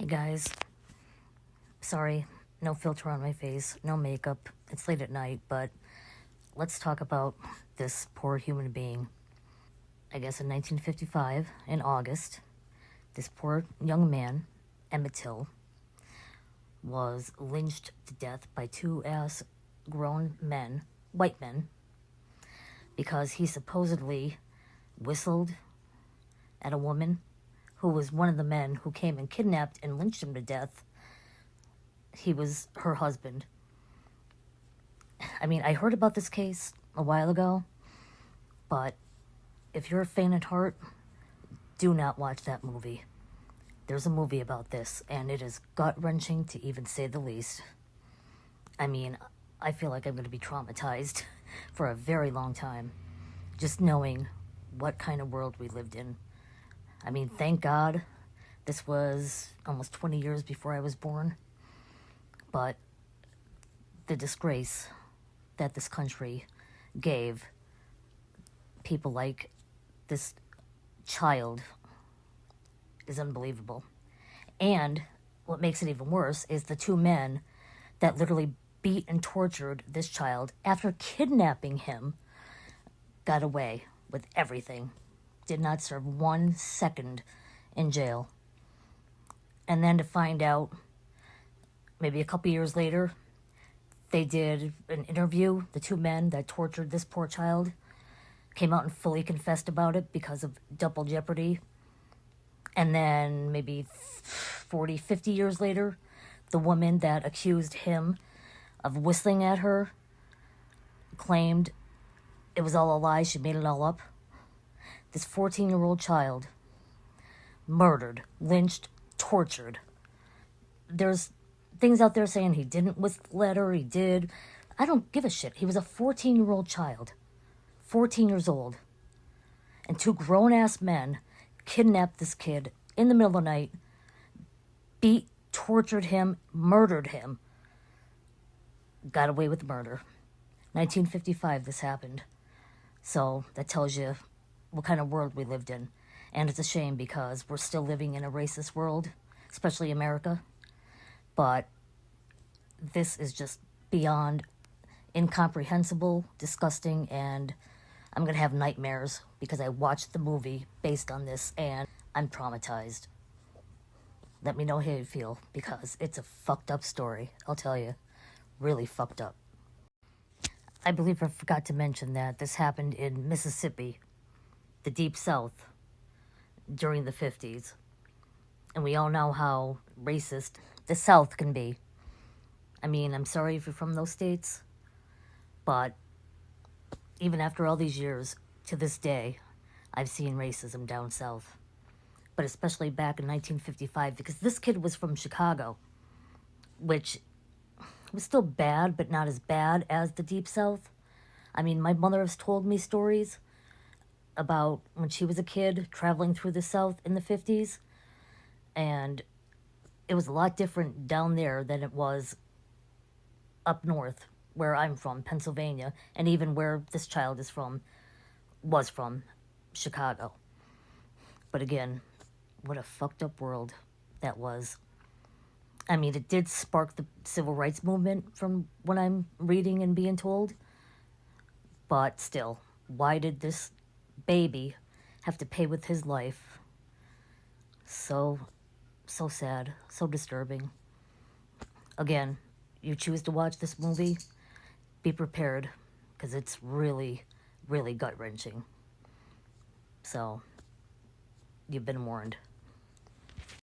Hey guys, sorry, no filter on my face, no makeup. It's late at night, but let's talk about this poor human being. I guess in 1955, in August, this poor young man, Emmett Till, was lynched to death by two grown men, white men, because he supposedly whistled at a woman who was one of the men who came and kidnapped and lynched him to death. He was her husband. I mean, I heard about this case a while ago, but if you're a faint at heart, do not watch that movie. There's a movie about this, and it is gut-wrenching to even say the least. I mean, I feel like I'm going to be traumatized for a very long time, just knowing what kind of world we lived in. I mean, thank God this was almost 20 years before I was born, but the disgrace that this country gave people like this child is unbelievable. And what makes it even worse is the two men that literally beat and tortured this child after kidnapping him got away with everything. Did not serve 1 second in jail. And then to find out, maybe a couple years later, they did an interview. The two men that tortured this poor child came out and fully confessed about it because of double jeopardy. And then maybe 40, 50 years later, the woman that accused him of whistling at her claimed it was all a lie. She made it all up. This 14-year-old child, murdered, lynched, tortured. There's things out there saying he didn't whistle at her, he did. I don't give a shit. He was a 14-year-old child, 14 years old. And two grown-ass men kidnapped this kid in the middle of the night, beat, tortured him, murdered him. Got away with murder. 1955 this happened. So that tells you what kind of world we lived in. And it's a shame because we're still living in a racist world, especially America. But this is just beyond incomprehensible, disgusting, and I'm going to have nightmares because I watched the movie based on this and I'm traumatized. Let me know how you feel because it's a fucked up story, I'll tell you. Really fucked up. I believe I forgot to mention that this happened in Mississippi, the Deep South, during the 50s. And we all know how racist the South can be. I mean, I'm sorry if you're from those states, but even after all these years, to this day, I've seen racism down south. But especially back in 1955, because this kid was from Chicago, which was still bad, but not as bad as the Deep South. I mean, my mother has told me stories about when she was a kid traveling through the South in the 50s, and it was a lot different down there than it was up north, where I'm from, Pennsylvania, and even where this child was from, Chicago. But again, what a fucked up world that was. I mean, it did spark the civil rights movement from what I'm reading and being told. But still, why did this baby have to pay with his life? So sad, so disturbing. Again, you choose to watch this movie, be prepared, because it's really, really gut-wrenching. So, you've been warned.